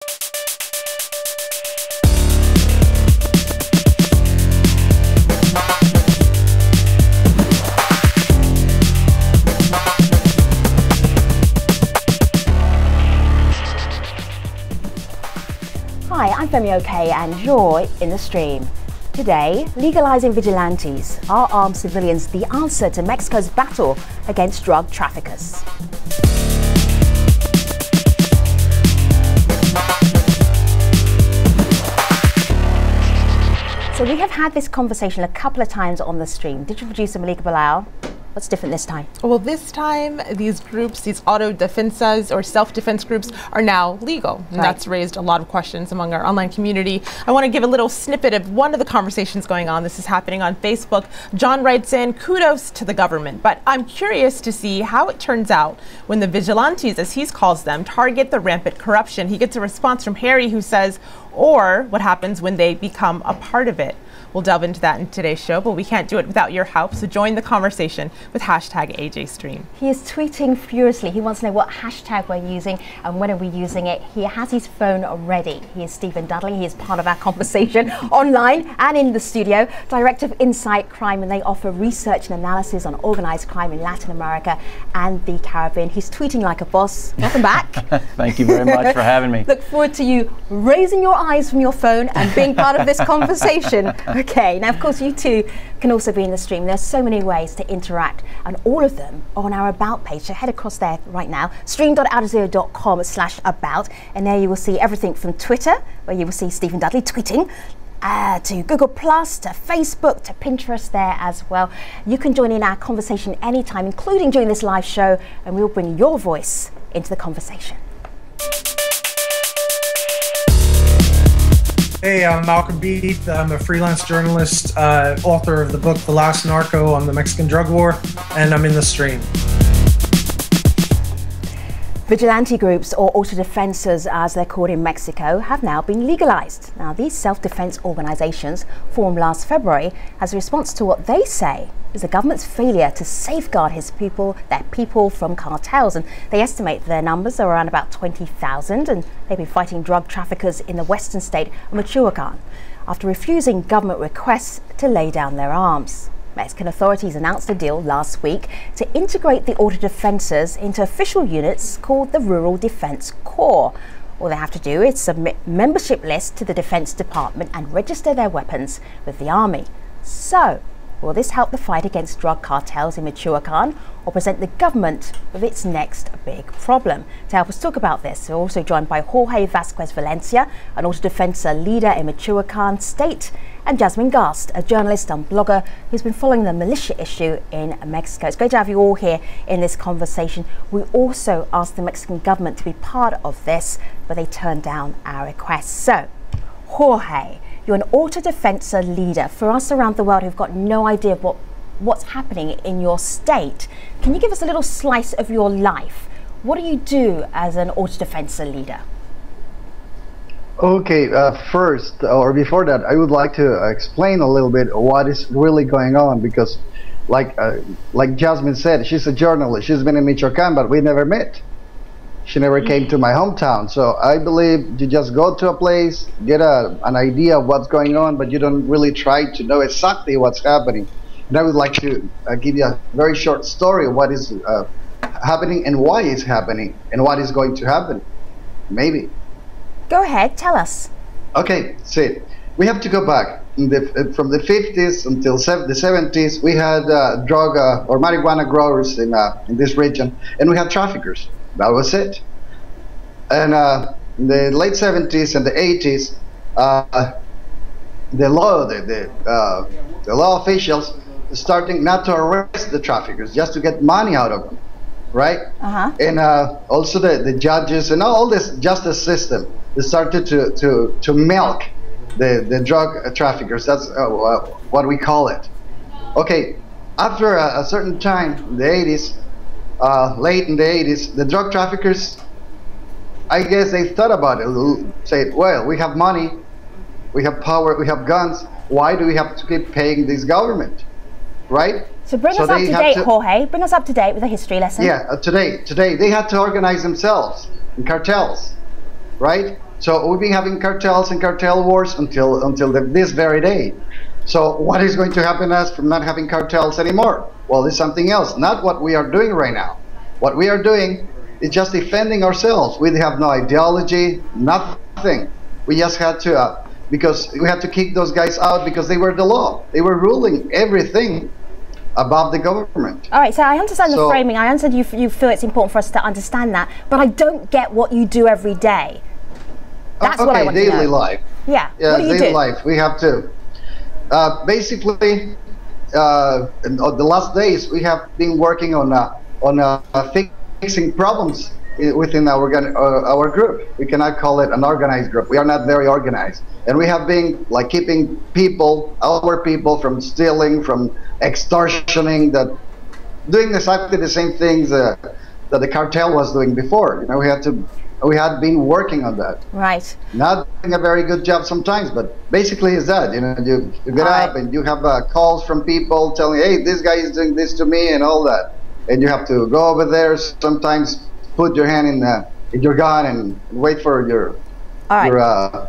Hi, I'm Femi OK and you're in the stream. Today, legalizing vigilantes. Are armed civilians the answer to Mexico's battle against drug traffickers? So we have had this conversation a couple of times on the stream. Digital producer Malika Bilal, what's different this time? Well, this time, these groups, these autodefensas or self-defense groups are now legal. And that's raised a lot of questions among our online community. I want to give a little snippet of one of the conversations going on. This is happening on Facebook. John writes in, kudos to the government, but I'm curious to see how it turns out when the vigilantes, as he calls them, target the rampant corruption. He gets a response from Harry who says, or what happens when they become a part of it. We'll delve into that in today's show, but we can't do it without your help. So join the conversation with hashtag AJStream. He is tweeting furiously. He wants to know what hashtag we're using and when are we using it. He has his phone ready. He is Stephen Dudley. He is part of our conversation online and in the studio, Director of Insight Crime, and they offer research and analysis on organized crime in Latin America and the Caribbean. He's tweeting like a boss. Welcome back. Thank you very much for having me. Look forward to you raising your eyes from your phone and being part of this conversation. Okay, now of course you too can also be in the stream. There's so many ways to interact and all of them are on our About page. So head across there right now, stream.aljazeera.com/about, and there you will see everything from Twitter, where you will see Stephen Dudley tweeting, to Google Plus, to Facebook, to Pinterest there as well. You can join in our conversation anytime, including during this live show, and we'll bring your voice into the conversation. Hey, I'm Malcolm Beat. I'm a freelance journalist, author of the book The Last Narco on the Mexican Drug War, and I'm in the stream. Vigilante groups, or autodefensas as they're called in Mexico, have now been legalized. Now, these self-defense organizations formed last February as a response to what they say is the government's failure to safeguard their people from cartels. And they estimate their numbers are around about 20,000, and they've been fighting drug traffickers in the western state of Michoacan after refusing government requests to lay down their arms. Mexican authorities announced a deal last week to integrate the autodefensas into official units called the Rural Defense Corps. All they have to do is submit membership lists to the Defense Department and register their weapons with the army. So, will this help the fight against drug cartels in Michoacan or present the government with its next big problem? To help us talk about this, we're also joined by Jorge Vasquez Valencia, an autodefensa leader in Michoacan State, and Jasmine Gast, a journalist and blogger who's been following the militia issue in Mexico. It's great to have you all here in this conversation. We also asked the Mexican government to be part of this, but they turned down our request. So, Jorge, you're an autodefensa leader. For us around the world who've got no idea of what's happening in your state, can you give us a little slice of your life? What do you do as an autodefensa leader? Okay, first, or before that, I would like to explain a little bit what is really going on, because like Jasmine said, she's a journalist. She's been in Michoacan, but we never met. She never came to my hometown. So I believe you just go to a place, get an idea of what's going on, but you don't really try to know exactly what's happening. And I would like to give you a very short story of what is happening and why it's happening and what is going to happen, maybe. Go ahead, tell us. Okay, see, we have to go back. From the 50s until the 70s, we had drug or marijuana growers in this region, and we had traffickers. That was it. And in the late 70s and the 80s, the law officials starting not to arrest the traffickers, just to get money out of them, right? And also the judges and all this justice system, they started to milk the drug traffickers. That's what we call it. Okay, after a certain time, in the 80s, late in the 80s, the drug traffickers, I guess they thought about it, said, well, we have money, we have power, we have guns, why do we have to keep paying this government, right? So bring us up to date, Jorge, bring us up to date with a history lesson. Yeah, today they had to organize themselves in cartels, right? So we've been having cartels and cartel wars until this very day. So what is going to happen to us from not having cartels anymore? Well, it's something else, not what we are doing right now. What we are doing is just defending ourselves. We have no ideology, nothing. We just had to, because we had to kick those guys out because they were the law. They were ruling everything above the government. All right, so I understand the framing. I understand you feel it's important for us to understand that, but I don't get what you do every day. That's what I want to know. Daily life. Yeah, what do you do? Daily life. We have to. Basically, in the last days, we have been working on fixing problems within our group. We cannot call it an organized group. We are not very organized, and we have been like keeping our people from stealing, from extortioning, doing exactly the same things that the cartel was doing before. You know, we had been working on that. Right. Not doing a very good job sometimes, but basically is that, you know, you get up and you have calls from people telling, hey, this guy is doing this to me and all that. And you have to go over there, sometimes put your hand in your gun and wait for your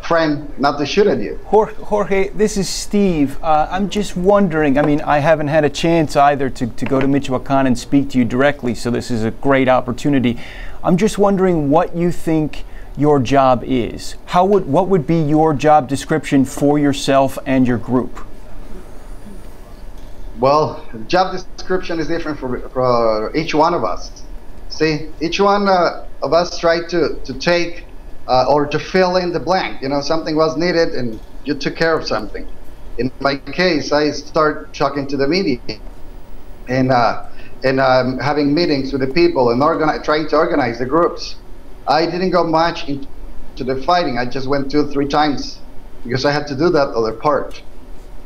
friend not to shoot at you. Jorge, this is Steve. I'm just wondering, I mean, I haven't had a chance either to go to Michoacan and speak to you directly, so this is a great opportunity. I'm just wondering what you think your job is. What would be your job description for yourself and your group? Well, job description is different for each one of us. See, each one of us tried to take or to fill in the blank. You know, something was needed and you took care of something. In my case, I start talking to the media and having meetings with the people and trying to organize the groups. I didn't go much into the fighting. I just went 2 or 3 times because I had to do that other part.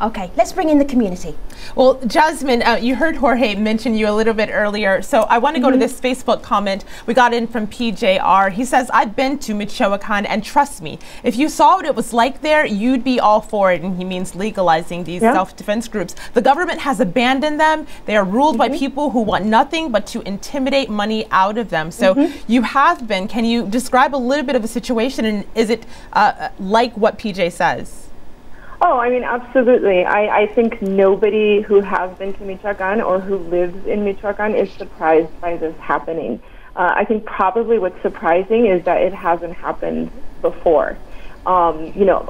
Okay, let's bring in the community. Well, Jasmine, you heard Jorge mention you a little bit earlier, so I want to go to this Facebook comment we got in from PJR. He says, I've been to Michoacan, and trust me, if you saw what it was like there, you'd be all for it. And he means legalizing these self-defense groups. The government has abandoned them. They are ruled by people who want nothing but to intimidate money out of them. So you have been. Can you describe a little bit of the situation, and is it like what PJ says? Oh, I mean, absolutely. I think nobody who has been to Michoacan or who lives in Michoacan is surprised by this happening. I think probably what's surprising is that it hasn't happened before, you know,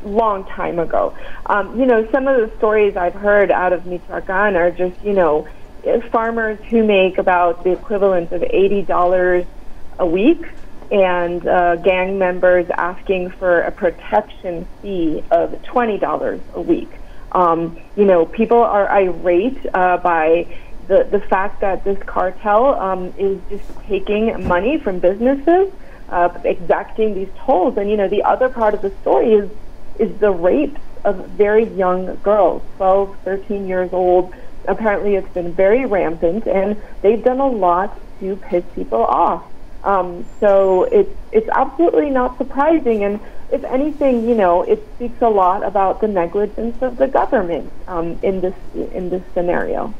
long time ago. You know, some of the stories I've heard out of Michoacan are just, you know, farmers who make about the equivalent of $80 a week, and gang members asking for a protection fee of $20 a week. You know, people are irate by the fact that this cartel is just taking money from businesses, exacting these tolls. And, you know, the other part of the story is the rape of very young girls, 12, 13 years old. Apparently it's been very rampant, and they've done a lot to piss people off. So it's absolutely not surprising, and if anything, you know, it speaks a lot about the negligence of the government in this scenario.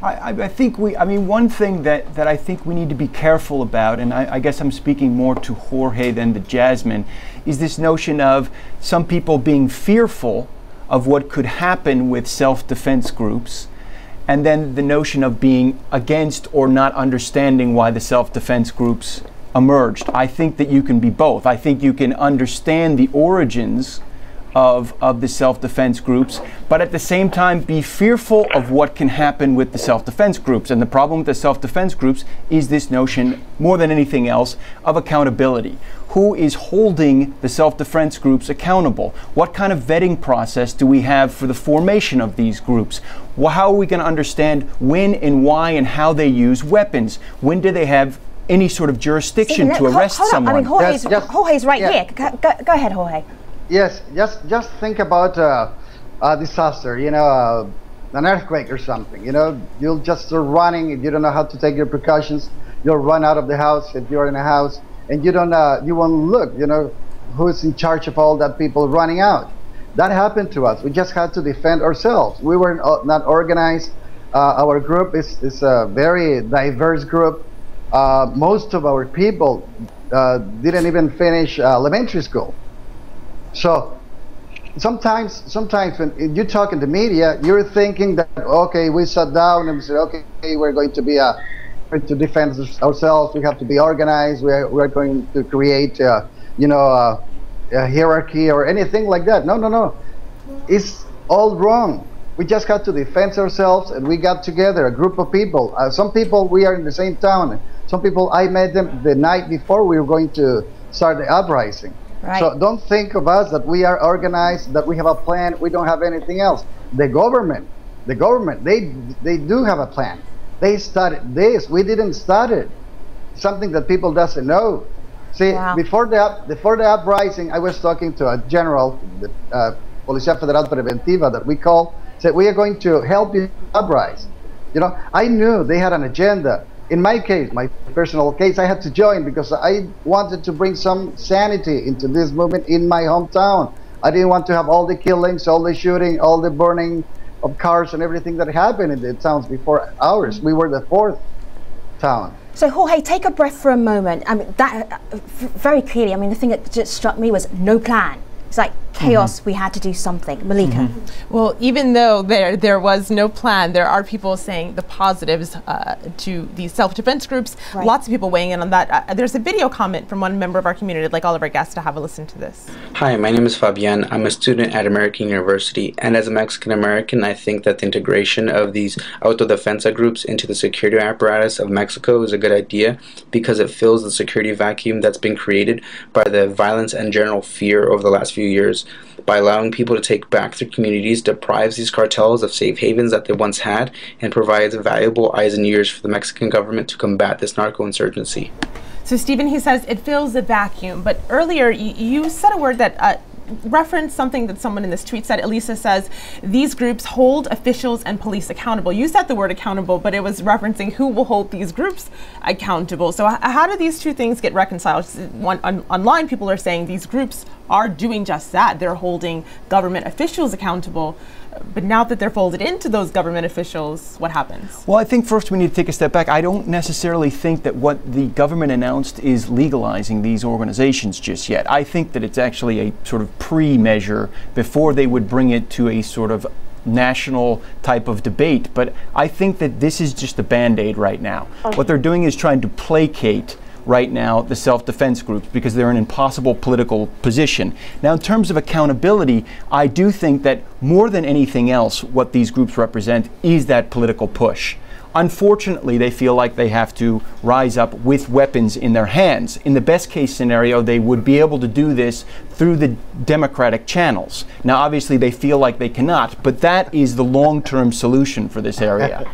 I think one thing that I think we need to be careful about, and I guess I'm speaking more to Jorge than to Jasmine, is this notion of some people being fearful of what could happen with self-defense groups, and then the notion of being against or not understanding why the self-defense groups emerged. I think that you can be both. I think you can understand the origins of the self-defense groups, but at the same time be fearful of what can happen with the self-defense groups. And the problem with the self-defense groups is this notion, more than anything else, of accountability. Who is holding the self-defense groups accountable? What kind of vetting process do we have for the formation of these groups? Well, how are we going to understand when and why and how they use weapons? When do they have any sort of jurisdiction to arrest someone? I mean, Jorge's right here. Go ahead, Jorge. Yes, just think about a disaster, you know, an earthquake or something. You know, you'll just start running and you don't know how to take your precautions. You'll run out of the house if you're in a house, and you won't look, you know, who's in charge of all that people running out. That happened to us. We just had to defend ourselves. We were not organized. Our group is a very diverse group. most of our people didn't even finish elementary school. So sometimes when you talk in the media, you're thinking that, okay, we sat down and we said, okay, we're going to be to defend ourselves. We have to be organized. We're going to create, a hierarchy or anything like that. No. It's all wrong. We just had to defend ourselves, and we got together, a group of people. Some people, we are in the same town. Some people, I met them the night before we were going to start the uprising. Right. So don't think of us that we are organized, that we have a plan. We don't have anything else. The government, they do have a plan. They started this. We didn't start it. Something that people doesn't know. See, wow. before the uprising, I was talking to a general, the Policía Federal Preventiva that we call, said, we are going to help you uprise. I knew they had an agenda. In my case, my personal case, I had to join because I wanted to bring some sanity into this movement in my hometown. I didn't want to have all the killings, all the shooting, all the burning of cars and everything that happened in the towns before ours. We were the fourth town. So Jorge, take a breath for a moment. I mean, that very clearly, I mean, the thing that just struck me was no plan. It's like chaos. We had to do something. Malika. Well, even though there was no plan, there are people saying the positives to these self-defense groups. Right. Lots of people weighing in on that. There's a video comment from one member of our community. I'd like all of our guests to have a listen to this. Hi, my name is Fabian. I'm a student at American University, and as a Mexican American, I think that the integration of these autodefensa groups into the security apparatus of Mexico is a good idea because it fills the security vacuum that's been created by the violence and general fear over the last few years. By allowing people to take back their communities, deprives these cartels of safe havens that they once had, and provides valuable eyes and ears for the Mexican government to combat this narco-insurgency. So Stephen, he says it fills the vacuum, but earlier you said a word that referenced something that someone in this tweet said. Elisa says these groups hold officials and police accountable. You said the word accountable, but it was referencing who will hold these groups accountable. So how do these two things get reconciled? Online people are saying these groups are doing just that. They're holding government officials accountable. But now that they're folded into those government officials, what happens? Well, I think first we need to take a step back. I don't necessarily think that what the government announced is legalizing these organizations just yet. I think that it's actually a sort of pre-measure before they would bring it to a sort of national type of debate. But I think that this is just a Band-Aid right now. Okay. What they're doing is trying to placate right now the self-defense groups because they're in an impossible political position. Now, in terms of accountability, I do think that more than anything else, what these groups represent is that political push. Unfortunately, they feel like they have to rise up with weapons in their hands. In the best case scenario, they would be able to do this through the democratic channels. Now, obviously, they feel like they cannot, but that is the long-term solution for this area.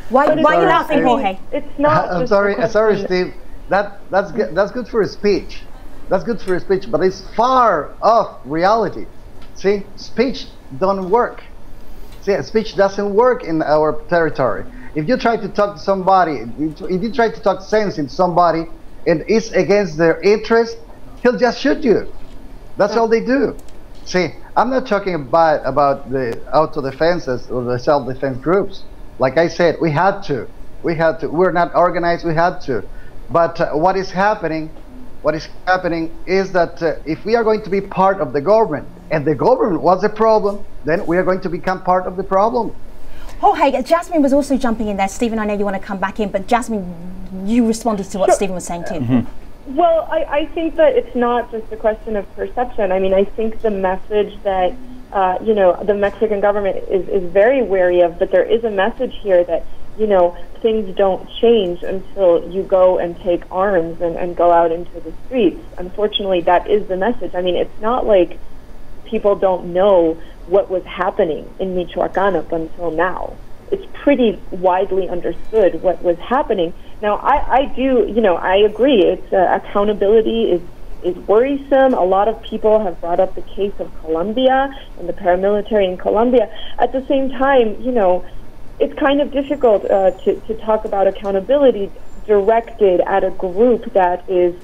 Why are you laughing, Jorge? It's not. I'm sorry, Steve. That's good for a speech. That's good for a speech, but it's far off reality. See, speech don't work. See, speech doesn't work in our territory. If you try to talk to somebody, if you try to talk sense in somebody, and it's against their interest, he'll just shoot you. That's all they do. See, I'm not talking about the auto-defenses or the self-defense groups. Like I said, we had to. We're not organized. We had to. But what is happening is that if we are going to be part of the government, and the government was a problem, then we are going to become part of the problem. Jorge, Jasmine was also jumping in there. Stephen, I know you want to come back in, but Jasmine, you responded to what Stephen was saying too. Well, I think that it's not just a question of perception. I mean, I think the message that the Mexican government is very wary of, but there is a message here that things don't change until you go and take arms and go out into the streets. Unfortunately, that is the message. I mean, it's not like people don't know what was happening in Michoacan up until now. It's pretty widely understood what was happening. Now, I do, I agree. It's accountability is worrisome. A lot of people have brought up the case of Colombia and the paramilitary in Colombia. At the same time, it's kind of difficult to talk about accountability directed at a group that is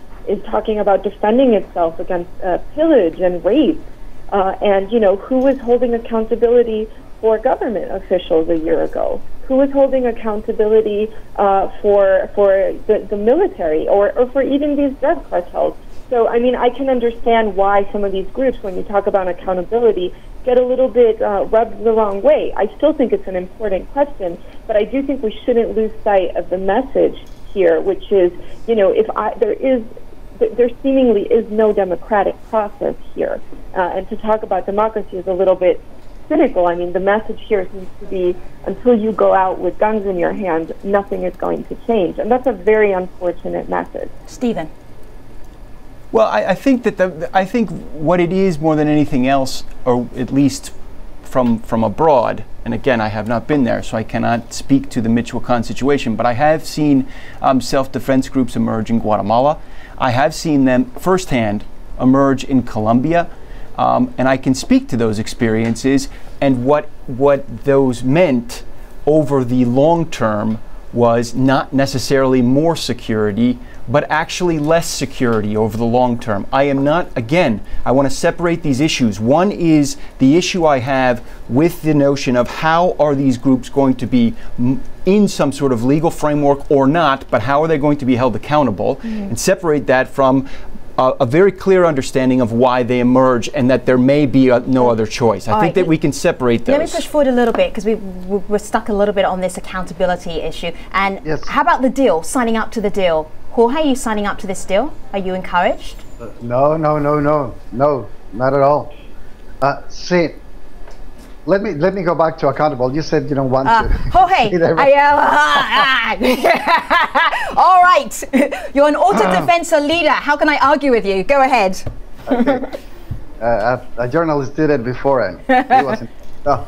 talking about defending itself against pillage and rape. And who was holding accountability for government officials a year ago? who is holding accountability for the military or for even these drug cartels? So, I mean, I can understand why some of these groups, when you talk about accountability, get a little bit rubbed the wrong way. I still think it's an important question, but I do think we shouldn't lose sight of the message here, which is, you know, there seemingly is no democratic process here. And to talk about democracy is a little bit cynical. I mean, the message here seems to be, until you go out with guns in your hand, nothing is going to change. And that's a very unfortunate message. Stephen. Well, I think that I think what it is more than anything else, or at least from abroad, and again, I have not been there, so I cannot speak to the Michoacan situation, but I have seen self-defense groups emerge in Guatemala. I have seen them firsthand emerge in Colombia, and I can speak to those experiences and what those meant over the long term was not necessarily more security, but actually less security over the long term. I am not, again, I want to separate these issues. One is the issue I have with the notion of how are these groups going to be in some sort of legal framework or not, but how are they going to be held accountable, and separate that from a very clear understanding of why they emerge and that there may be no other choice. I think that we can separate those. Let me push forward a little bit because we're stuck a little bit on this accountability issue. And how about the deal, signing up to the deal? Jorge, are you signing up to this deal? Are you encouraged? No, not at all. See, let me go back to accountable. You said you don't want to. Jorge, all right. You're an autodefensa leader. How can I argue with you? Go ahead. Okay. A journalist did it before, and he wasn't. No.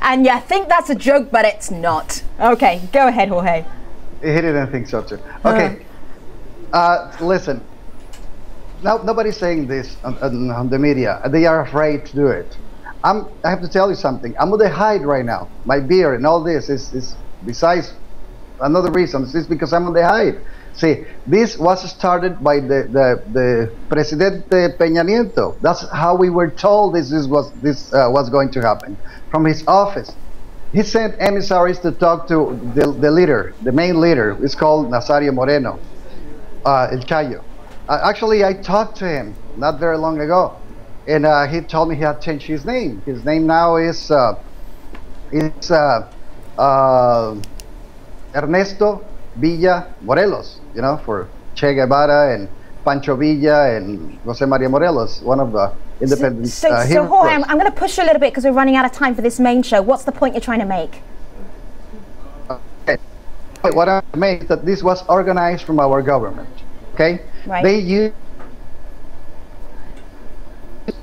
And you think that's a joke, but it's not. Okay, go ahead, Jorge. He didn't think so too. Okay. Listen. Nobody's saying this on the media. They are afraid to do it. I have to tell you something. I'm on the hide right now. My beard and all this is besides another reason. It's because I'm on the hide. See, this was started by the Presidente Peña Nieto. That's how we were told this was going to happen from his office. He sent emissaries to talk to the leader, the main leader. It's called Nazario Moreno, El Chayo. Actually, I talked to him not very long ago, and he told me he had changed his name. His name now is Ernesto Villa Morelos, you know, for Che Guevara and Pancho Villa and Jose Maria Morelos, one of the independent So Jorge, I'm going to push you a little bit because we're running out of time for this main show. What's the point you're trying to make? Okay. What I make that this was organized from our government. Okay, right. They use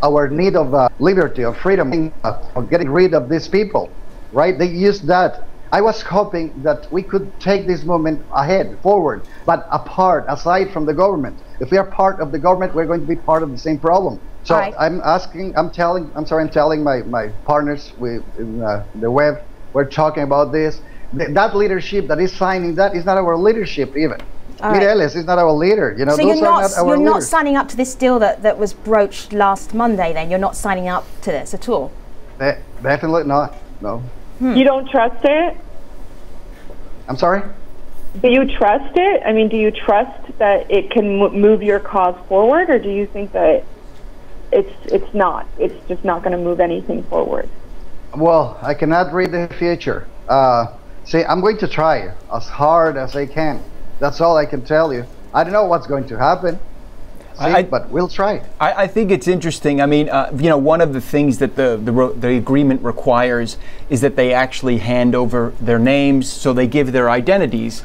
our need of liberty, of freedom, of getting rid of these people. Right? They used that. I was hoping that we could take this movement ahead, forward, but apart, aside from the government. If we are part of the government, we're going to be part of the same problem. So right. I'm telling my partners in the web, we're talking about this. That leadership that is signing that is not our leadership even. Mireles is not our leader. You know, so you're not signing up to this deal that was broached last Monday then? You're not signing up to this at all? Definitely not, no. You don't trust it? I'm sorry? Do you trust it? I mean, do you trust that it can move your cause forward, or do you think that it's not? It's just not going to move anything forward? Well, I cannot read the future. See, I'm going to try as hard as I can. That's all I can tell you. I don't know what's going to happen. But we'll try. I think it's interesting. I mean, you know, one of the things that the agreement requires is that they actually hand over their names, so they give their identities.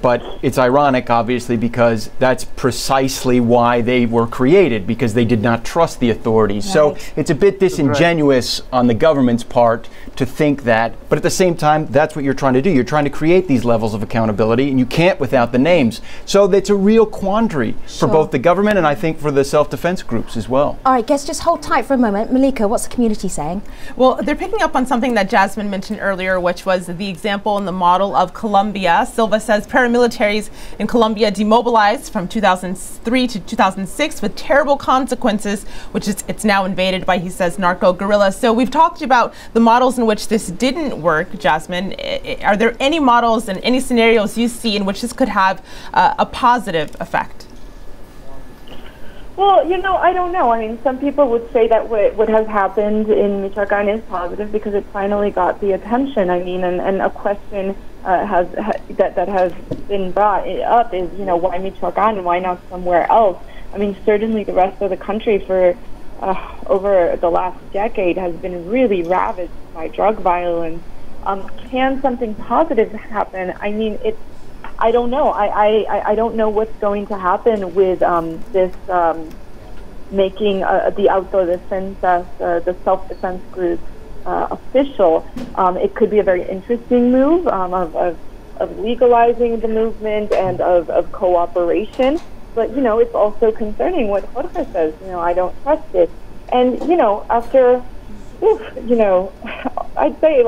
But it's ironic, obviously, because that's precisely why they were created, because they did not trust the authorities. Right. So it's a bit disingenuous on the government's part to think that. But at the same time, that's what you're trying to do. You're trying to create these levels of accountability, and you can't without the names. So that's a real quandary for both the government and I think for the self-defense groups as well. All right, guys, just hold tight for a moment. Malika, what's the community saying? Well, they're picking up on something that Jasmine mentioned earlier, which was the example and the model of Colombia. Silva says paramilitary paramilitaries in Colombia demobilized from 2003 to 2006 with terrible consequences, which is it's now invaded by, he says, narco guerrillas. So we've talked about the models in which this didn't work, Jasmine. Are there any models and any scenarios you see in which this could have a positive effect? Well, I don't know. I mean, some people would say that what has happened in Michoacan is positive because it finally got the attention. I mean, and a question that has been brought up is, why Michoacan and why not somewhere else? I mean, certainly the rest of the country for over the last decade has been really ravaged by drug violence. Can something positive happen? I mean, I don't know. I don't know what's going to happen with this making the autodefensas, the self-defense group, official. It could be a very interesting move of legalizing the movement and of cooperation. But, it's also concerning what Jorge says. I don't trust it. And, after, I'd say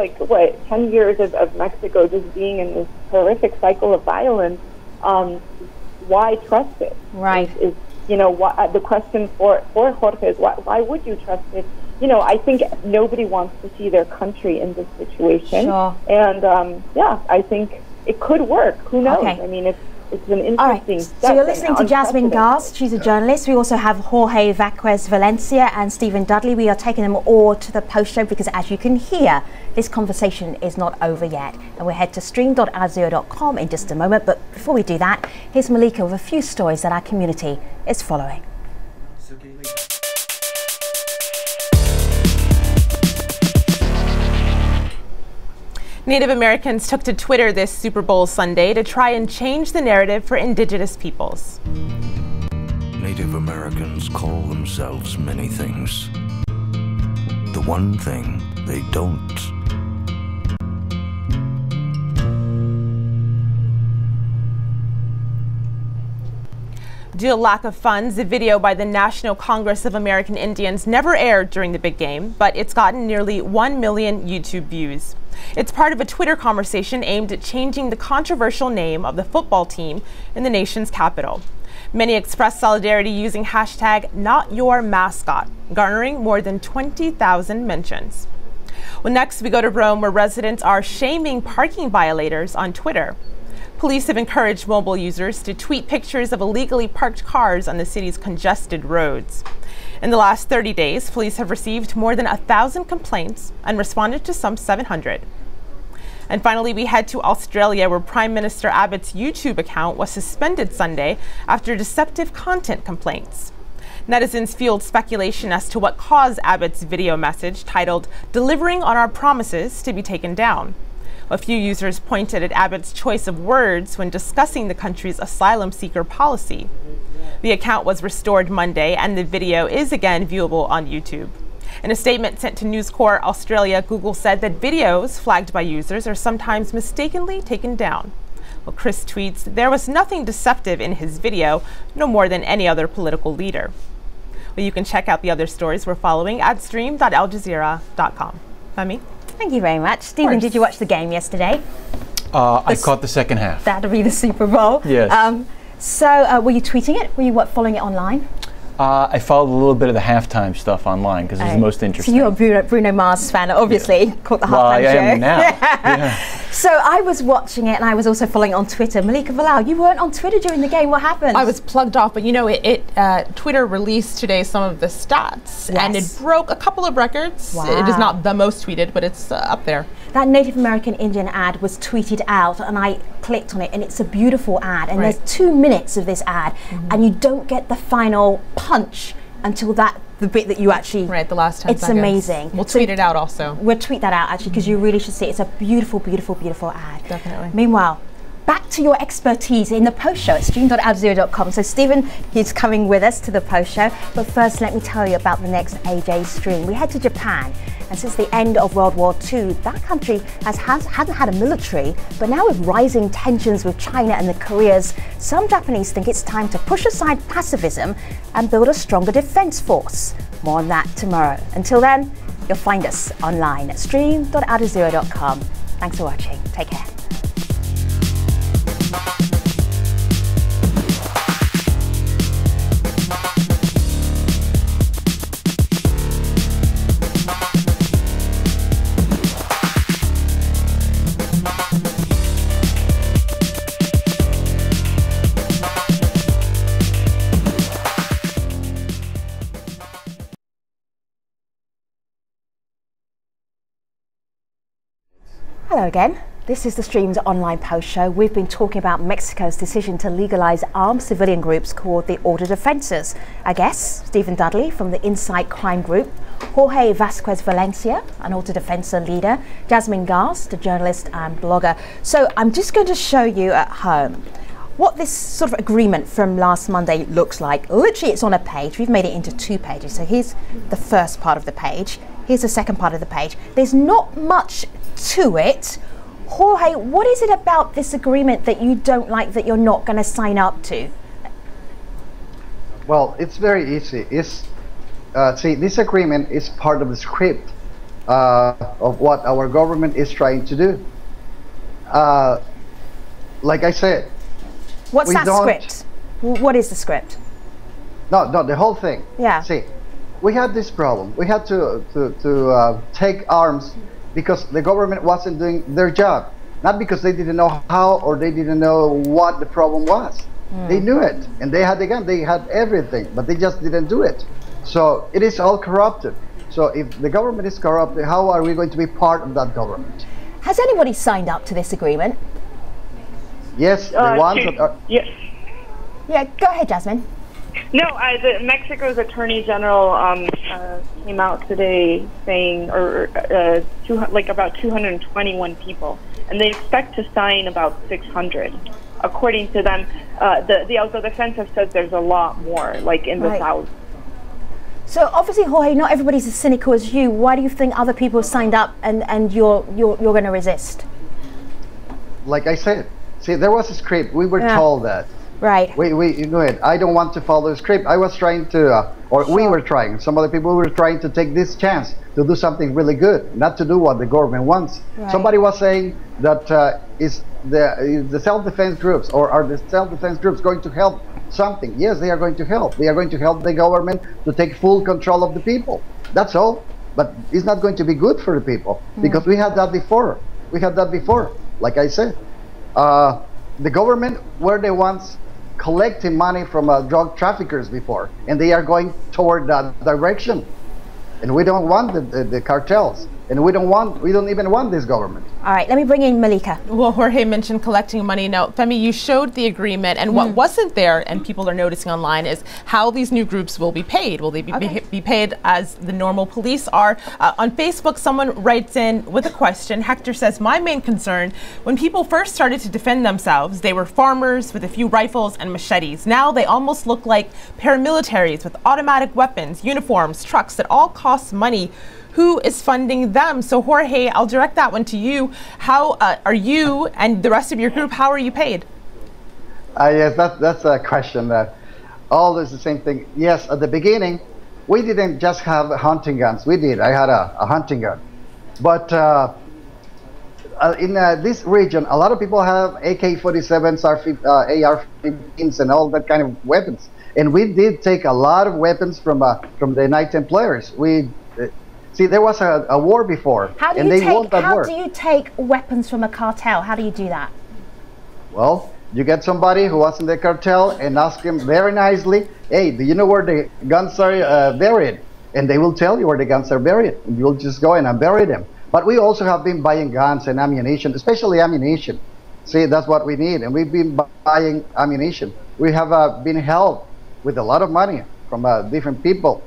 10 years of Mexico just being in this horrific cycle of violence, why trust it? Right. Is the question for Jorge is why would you trust it? I think nobody wants to see their country in this situation. Sure. And I think it could work. Who knows? Okay. I mean, it's an interesting step. So you're listening to Jasmine Gast. She's a journalist. We also have Jorge Vaquez Valencia and Stephen Dudley. We are taking them all to the post show because, as you can hear, this conversation is not over yet. And we'll head to stream.aljazeera.com in just a moment. But before we do that, here's Malika with a few stories that our community is following. Native Americans took to Twitter this Super Bowl Sunday to try and change the narrative for indigenous peoples. Native Americans call themselves many things. The one thing they don't. Due to lack of funds, the video by the National Congress of American Indians never aired during the big game, but it's gotten nearly 1 million YouTube views. It's part of a Twitter conversation aimed at changing the controversial name of the football team in the nation's capital. Many expressed solidarity using hashtag #NotYourMascot, garnering more than 20,000 mentions. Well, next we go to Rome, where residents are shaming parking violators on Twitter. Police have encouraged mobile users to tweet pictures of illegally parked cars on the city's congested roads. In the last 30 days, police have received more than 1,000 complaints and responded to some 700. And finally, we head to Australia, where Prime Minister Abbott's YouTube account was suspended Sunday after deceptive content complaints. Netizens fueled speculation as to what caused Abbott's video message titled "Delivering on Our Promises" to be taken down. A few users pointed at Abbott's choice of words when discussing the country's asylum seeker policy. The account was restored Monday, and the video is again viewable on YouTube. In a statement sent to News Corp Australia, Google said that videos flagged by users are sometimes mistakenly taken down. Well, Chris tweets, "There was nothing deceptive in his video, no more than any other political leader." Well, you can check out the other stories we're following at stream.aljazeera.com. Femi? Thank you very much. Stephen, did you watch the game yesterday? I caught the second half. That'll be the Super Bowl. Yes. So were you tweeting it? Were you following it online? I followed a little bit of the halftime stuff online because it's the most interesting. So you're a Bruno Mars fan, obviously. Yeah. Caught the halftime show. I am now. Yeah. So I was watching it, and I was also following it on Twitter. Malika Valal, you weren't on Twitter during the game. What happened? I was plugged off, but Twitter released today some of the stats, and it broke a couple of records. Wow. It is not the most tweeted, but it's up there. That Native American Indian ad was tweeted out, and I clicked on it, and it's a beautiful ad. And there's 2 minutes of this ad, and you don't get the final punch until the bit that you actually... Right, the last 10 seconds. It's amazing. We'll tweet it out also. We'll tweet that out, actually, because you really should see it. It's a beautiful, beautiful, beautiful ad. Definitely. Meanwhile, back to your expertise in the post show at stream.aljazeera.com. So Stephen is coming with us to the post show. But first, let me tell you about the next AJ stream. We head to Japan. And since the end of World War II, that country hadn't had a military, but now with rising tensions with China and the Koreas, some Japanese think it's time to push aside pacifism and build a stronger defense force. More on that tomorrow. Until then, you'll find us online at stream.aljazeera.com. Thanks for watching. Take care. Hello again. This is the Stream's online post show. We've been talking about Mexico's decision to legalize armed civilian groups called the Auto Defensas. Our guests, Stephen Dudley from the Insight Crime Group, Jorge Vasquez Valencia, an Auto Defensa leader, Jasmine Gars, the journalist and blogger. So I'm just going to show you at home what this sort of agreement from last Monday looks like. Literally, it's on a page. We've made it into 2 pages. So here's the first part of the page. Here's the second part of the page. There's not much to it. Jorge, what is it about this agreement that you don't like, that you're not going to sign up to? Well, it's very easy. See, this agreement is part of the script of what our government is trying to do. Like I said, what's that script? What is the script? No, the whole thing. Yeah. See, we had this problem. We had to take arms because the government wasn't doing their job. Not because they didn't know how or they didn't know what the problem was. They knew it, and they had the gun, they had everything, but they just didn't do it. So it is all corrupted. So if the government is corrupted, how are we going to be part of that government? Has anybody signed up to this agreement? Yes, the ones that are... Yes. Yeah, go ahead, Jasmine. No, Mexico's Attorney General came out today saying, about 221 people, and they expect to sign about 600. According to them, the Auto Defensa says there's a lot more, like in the South. So obviously, Jorge, not everybody's as cynical as you. Why do you think other people signed up and you're going to resist? Like I said, see, there was a script. We were told that. Right. We knew it. I don't want to follow the script. I was trying to, we were trying, some other people were trying to take this chance to do something really good, not to do what the government wants. Right. Somebody was saying that is the self-defense groups, or are the self-defense groups going to help something? Yes, they are going to help. They are going to help the government to take full control of the people. That's all. But it's not going to be good for the people, because we had that before. We had that before, like I said. The government were the ones collecting money from drug traffickers before, and they are going toward that direction. And we don't want the cartels, and we don't even want this government. All right, let me bring in Malika. Well, Jorge mentioned collecting money. Now, Femi, you showed the agreement, and what wasn't there, and people are noticing online, is how these new groups will be paid. Will they be paid as the normal police are? On Facebook, someone writes in with a question. Hector says, my main concern, when people first started to defend themselves, they were farmers with a few rifles and machetes. Now they almost look like paramilitaries with automatic weapons, uniforms, trucks that all cost money. Who is funding them? So Jorge, I'll direct that one to you. How are you and the rest of your group, how are you paid? Yes, that's a question. Always the same thing. Yes, at the beginning, we didn't just have hunting guns. We did. I had a hunting gun. But in this region, a lot of people have AK-47s, AR-15s, and all that kind of weapons. And we did take a lot of weapons from the Knight Templars. See, there was a war before, and they won that war. How do you take weapons from a cartel? How do you do that? Well, you get somebody who was in the cartel and ask him very nicely, hey, do you know where the guns are buried? And they will tell you where the guns are buried. And you'll just go in and bury them. But we also have been buying guns and ammunition, especially ammunition. See, that's what we need, and we've been buying ammunition. We have been helped with a lot of money from different people,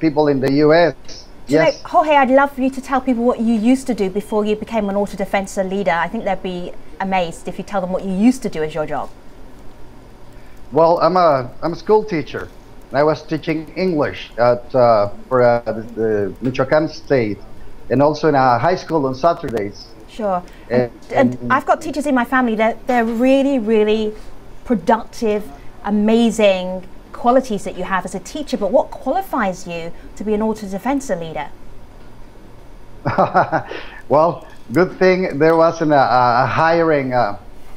people in the U.S., Yes. So, Jorge, I'd love for you to tell people what you used to do before you became an Auto Defensa leader. I think they'd be amazed if you tell them what you used to do as your job. Well, I'm a school teacher. I was teaching English at for the Michoacan State, and also in a high school on Saturdays. Sure. And I've got teachers in my family that they're really, really productive, amazing qualities that you have as a teacher, but what qualifies you to be an Auto Defensa leader? Well, good thing there wasn't a hiring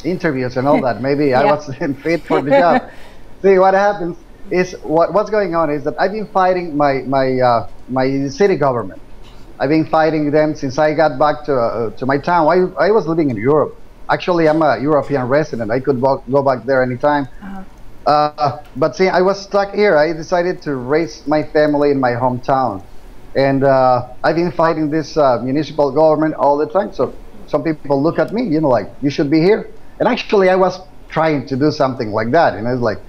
interviews and all that. Maybe I wasn't fit for the job. See, what happens is, what's going on is that I've been fighting my city government. I've been fighting them since I got back to my town. I was living in Europe. Actually, I'm a European resident. I could go back there anytime. But see, I was stuck here. I decided to raise my family in my hometown. And I've been fighting this municipal government all the time. So some people look at me, like, you should be here. And actually, I was trying to do something like that. It's like,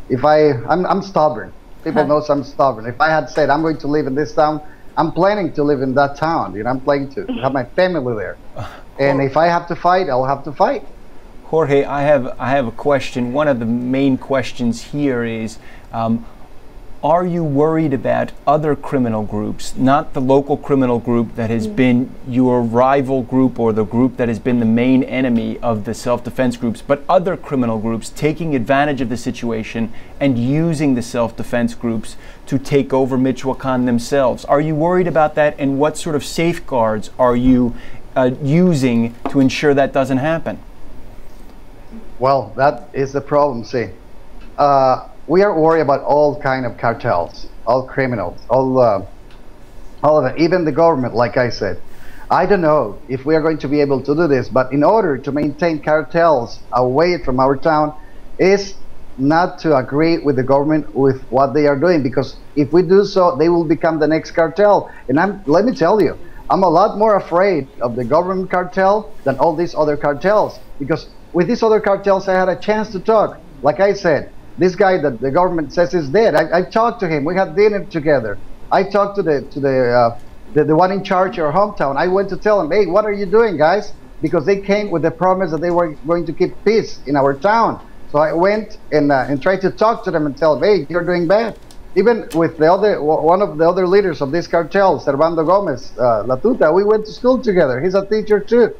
if I'm stubborn. People know I'm stubborn. If I had said I'm going to live in this town, I'm planning to live in that town. I'm planning to have my family there. And if I have to fight, I'll have to fight. Jorge, I have a question. One of the main questions here is, are you worried about other criminal groups, not the local criminal group that has been your rival group or the group that has been the main enemy of the self-defense groups, but other criminal groups taking advantage of the situation and using the self-defense groups to take over Michoacan themselves? Are you worried about that, and what sort of safeguards are you using to ensure that doesn't happen? Well, that is the problem, see. We are worried about all kind of cartels, all criminals, all of it, even the government, like I said. I don't know if we are going to be able to do this, but in order to maintain cartels away from our town is not to agree with the government with what they are doing, because if we do so, they will become the next cartel. And let me tell you, I'm a lot more afraid of the government cartel than all these other cartels, because with these other cartels, I had a chance to talk. Like I said, this guy that the government says is dead, I talked to him. We had dinner together. I talked to the one in charge of our hometown. I went to tell him, hey, what are you doing, guys? Because they came with the promise that they were going to keep peace in our town. So I went and tried to talk to them and tell them, hey, you're doing bad. Even with one of the other leaders of this cartel, Servando Gomez, Latuta, we went to school together. He's a teacher too.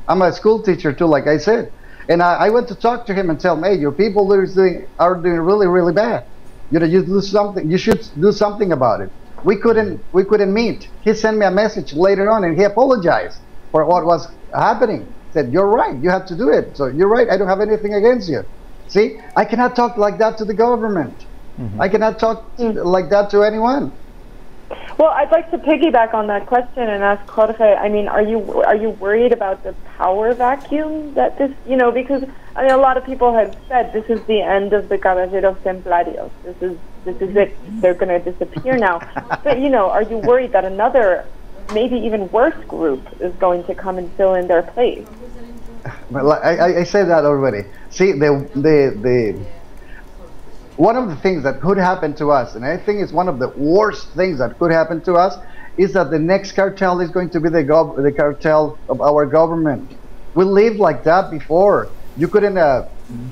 I'm a school teacher too, like I said. And I went to talk to him and tell him, hey, your people are doing really, really bad. You do something. You should do something about it. We couldn't meet. He sent me a message later on, and he apologized for what was happening. Said, you're right. You have to do it. So you're right. I don't have anything against you. See, I cannot talk like that to the government. I cannot talk like that to anyone. Well, I'd like to piggyback on that question and ask Jorge, I mean, are you worried about the power vacuum that this, because I mean, a lot of people have said this is the end of the Caballeros Templarios. This is it. They're going to disappear now. But, are you worried that another, maybe even worse group is going to come and fill in their place? Well, I said that already. See, one of the things that could happen to us, and I think it's one of the worst things that could happen to us, is that the next cartel is going to be the cartel of our government. We lived like that before. You couldn't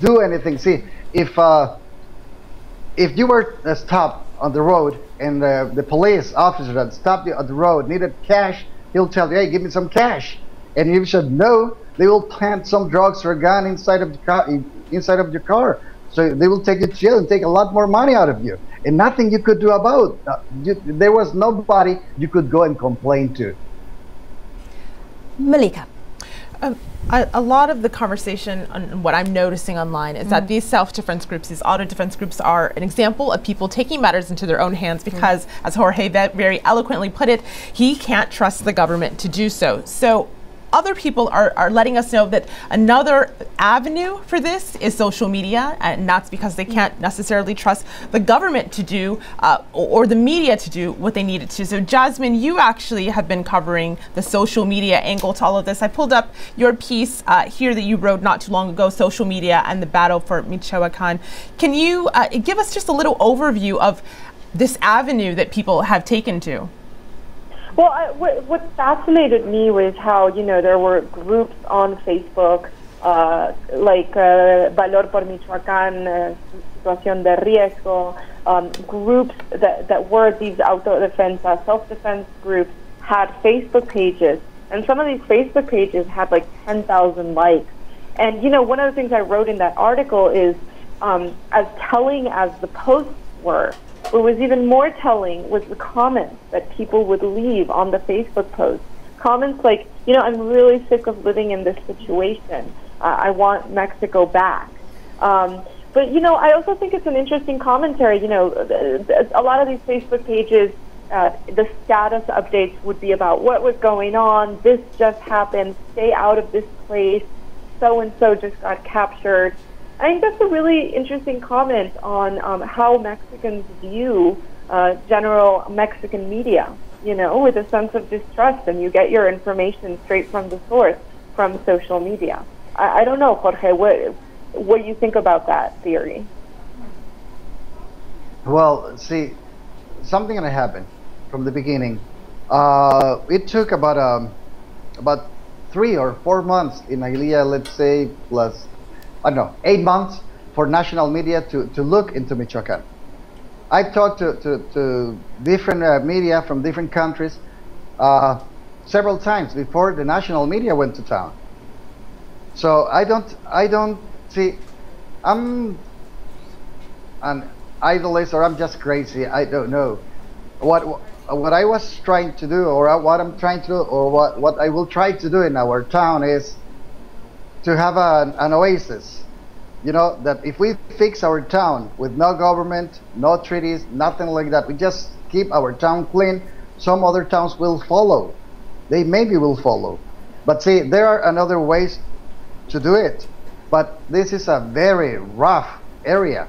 do anything. See, if you were stopped on the road and the police officer that stopped you on the road needed cash, he'll tell you, hey, give me some cash. And you should know they will plant some drugs or a gun inside of your car. So they will take you to jail and take a lot more money out of you. And nothing you could do about it. There was nobody you could go and complain to. Malika. A lot of the conversation on what I'm noticing online is that these self-defense groups, these auto-defense groups, are an example of people taking matters into their own hands because, as Jorge very eloquently put it, he can't trust the government to do so. So other people are letting us know that another avenue for this is social media, and that's because they can't necessarily trust the government to do or the media to do what they needed to. So Jasmine, you actually have been covering the social media angle to all of this. I pulled up your piece here that you wrote not too long ago, Social Media and the Battle for Michoacan. Can you give us just a little overview of this avenue that people have taken to? Well, what fascinated me was how, there were groups on Facebook like Valor por Michoacán, Situación de Riesgo, groups that were these auto-defense, self-defense groups had Facebook pages. And some of these Facebook pages had like 10,000 likes. And, one of the things I wrote in that article is as telling as the posts were, what was even more telling was the comments that people would leave on the Facebook post. Comments like, I'm really sick of living in this situation. I want Mexico back. But, I also think it's an interesting commentary. A lot of these Facebook pages, the status updates would be about what was going on, this just happened, stay out of this place, so-and-so just got captured. I think that's a really interesting comment on how Mexicans view general Mexican media, with a sense of distrust, and you get your information straight from the source. from social media. I don't know, Jorge, what you think about that theory? Well, see, something that happened from the beginning. It took about 3 or 4 months in Hialeah, let's say, plus, I don't know, 8 months for national media to look into Michoacan. I talked to different media from different countries several times before the national media went to town. So I don't see, I'm an idolist or I'm just crazy. I don't know what I was trying to do, or what I'm trying to do, or what I will try to do in our town is to have an oasis. You know, that if we fix our town with no government, no treaties, nothing like that, we just keep our town clean, some other towns will follow. They maybe will follow. But see, there are another ways to do it. But this is a very rough area.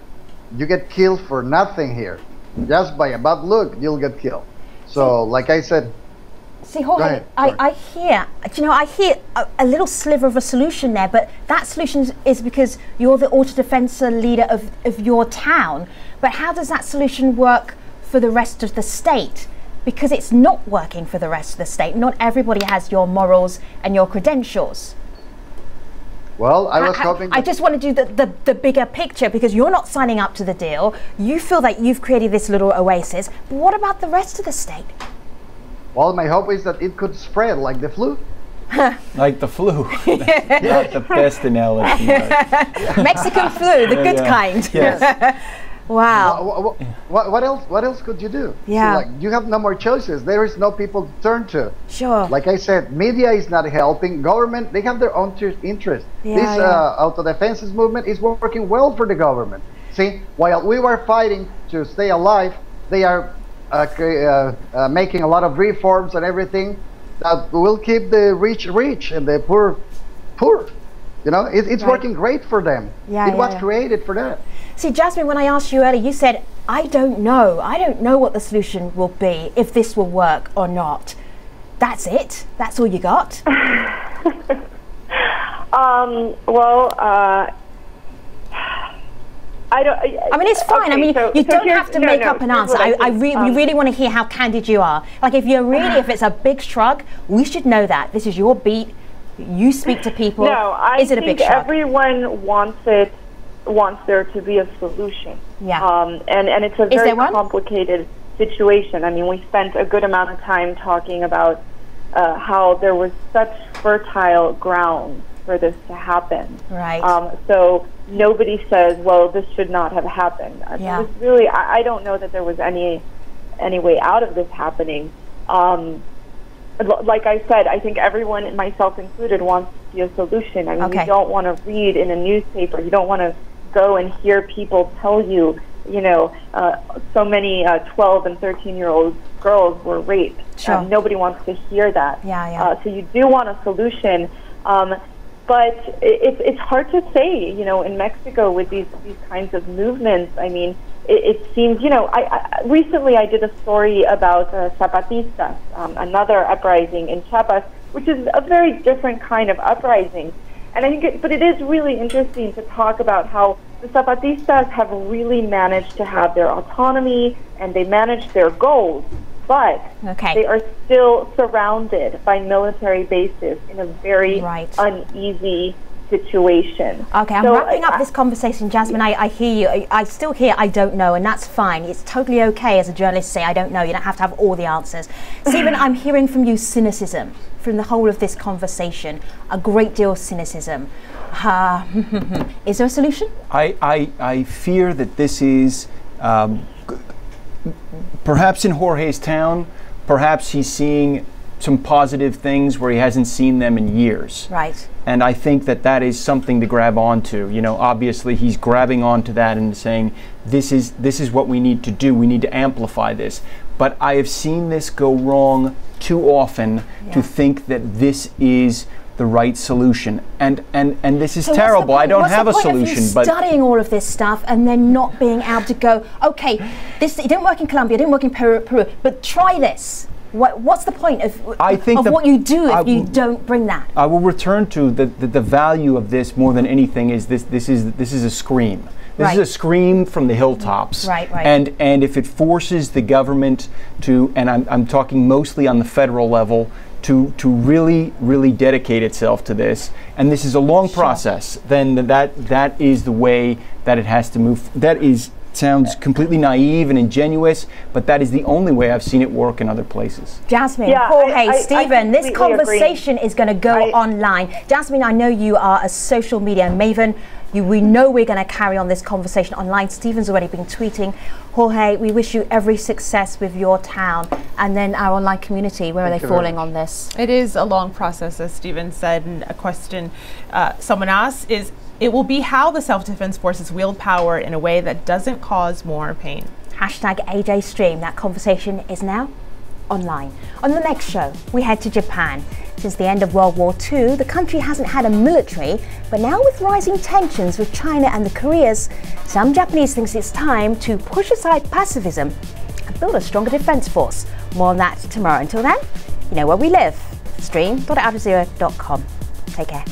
You get killed for nothing here. Just by a bad look, you'll get killed. So, like I said, see, Jorge, I hear a little sliver of a solution there, but that solution is because you're the autodefensa leader of your town. But how does that solution work for the rest of the state? Because it's not working for the rest of the state. Not everybody has your morals and your credentials. Well, I was hoping... I just want to do the bigger picture, because you're not signing up to the deal. You feel that you've created this little oasis. But what about the rest of the state? Well, my hope is that it could spread like the flu. Like the flu. Not the best analogy. Mexican flu, the good kind. Yes. Wow. What else? What else could you do? Yeah. So, like, you have no more choices. There is no people to turn to. Sure. Like I said, media is not helping. Government, they have their own interest. This autodefenses movement is working well for the government. See, while we were fighting to stay alive, they are making a lot of reforms and everything that will keep the rich and the poor poor. You know, it's working great for them. It was created for that. See, Jasmine, when I asked you earlier, you said, I don't know. I don't know what the solution will be, if this will work or not. That's it? That's all you got? I mean, it's fine. Okay, you don't have to make up an answer. We really want to hear how candid you are. Like, if it's a big shrug, we should know that. This is your beat. You speak to people. No, I is it a big think shrug? Everyone wants there to be a solution. Yeah. And it's a very complicated situation. I mean, we spent a good amount of time talking about how there was such fertile ground for this to happen. Right. So nobody says, well, this should not have happened. Yeah. It was really, I don't know that there was any way out of this happening. Like I said, I think everyone, myself included, wants to see a solution. I mean, you don't want to read in a newspaper. You don't want to go and hear people tell you, so many 12 and 13-year-old girls were raped. Sure. Nobody wants to hear that. So you do want a solution. But it's hard to say, in Mexico with these kinds of movements. I mean, it seems, recently I did a story about Zapatistas, another uprising in Chiapas, which is a very different kind of uprising. And I think but it is really interesting to talk about how the Zapatistas have really managed to have their autonomy and they managed their goals, but they are still surrounded by military bases in a very uneasy situation. Okay, I'm wrapping up this conversation, Jasmine. I hear you. I still hear I don't know, and that's fine. It's totally okay as a journalist to say I don't know. You don't have to have all the answers. Stephen, I'm hearing from you cynicism from the whole of this conversation, a great deal of cynicism. Is there a solution? I fear that this is perhaps in Jorge's town, perhaps he's seeing some positive things where he hasn't seen them in years. Right. And I think that is something to grab onto. Obviously he's grabbing onto that and saying, this is what we need to do. We need to amplify this. But I have seen this go wrong too often to think that this is the right solution, and this is terrible. I don't have a solution. But studying all of this stuff and then not being able to go, okay, this it didn't work in Colombia, it didn't work in Peru, but try this. What's the point of what you do if you don't bring that? I will return to the value of this more than anything is this is a scream. This is a scream from the hilltops. Right. And if it forces the government to, and I'm talking mostly on the federal level, to really dedicate itself to this, and this is a long process, then that is the way that it has to move. Sounds completely naive and ingenuous, but that is the only way I've seen it work in other places. Jasmine, Jorge, Stephen, this conversation is going to go online. Jasmine, I know you are a social media maven. We know we're going to carry on this conversation online. Stephen's already been tweeting. Jorge, we wish you every success with your town. And then our online community, where are they falling on this? It is a long process, as Stephen said, and a question someone asked is, it will be how the self-defense forces wield power in a way that doesn't cause more pain. Hashtag AJ Stream. That conversation is now online. On the next show, we head to Japan. Since the end of World War II, the country hasn't had a military, but now with rising tensions with China and the Koreas, some Japanese think it's time to push aside pacifism and build a stronger defense force. More on that tomorrow. Until then, you know where we live. Stream.aljazeera.com. Take care.